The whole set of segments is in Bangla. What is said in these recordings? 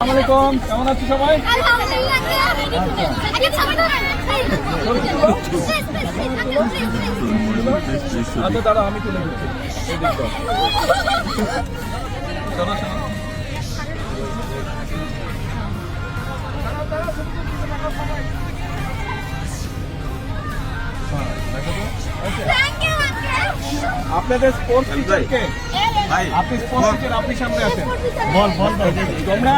আসসালামু আলাইকুম, কেমন আছো সবাই? আচ্ছা দাঁড়া, আমি তুলে দিচ্ছি। এই দেখো। চলো, চলো। আপনাদের স্পোর্টস টিচার কে? আপনি স্পোর্টস টিচার, আপনি সামনে আছেন। বল বল তোমরা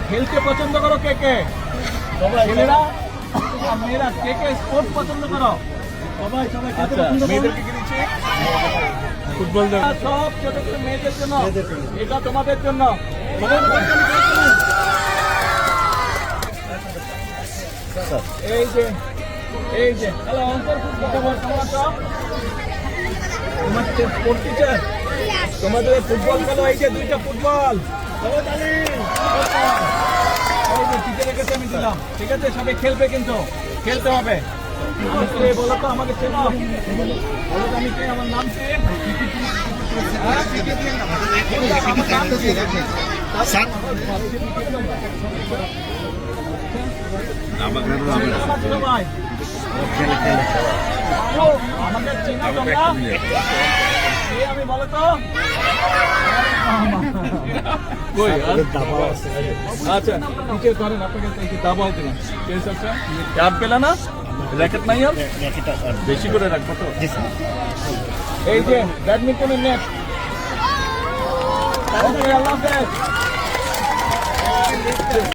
খেলতে পছন্দ করো কে কে? ছেলেরা আর মেয়েরা কে কে স্পোর্টস পছন্দ করো? সবাই সবাই। মেয়েদেরকে কি দিচ্ছি? ফুটবল। সব ছোট ছোট মেয়েদের জন্য, এটা তোমাদের জন্য। এই যে হ্যালো অন্তর, কেমন আছো? তোমার স্পোর্টস টিচার, তোমাদের ফুটবল খেলো। এই যে দুইটা ফুটবল টিচারের কাছে আমি দিলাম, ঠিক আছে? সবাই খেলবে, কিন্তু খেলতে হবে। বলো তো আমাকে চেনো? বলো তো আমি কে, আমার নাম কি? আমাকে চেনো তোমরা? আমি বলো তো। আচ্ছা টিচার করেন, আপনাকে দাবাও দিলাম। আর পেলে না র্যাকেট নাই, আর বেশি করে রাখবো তো। এই যে ব্যাডমিন্টনের নেট। আল্লাহ হাফেজ।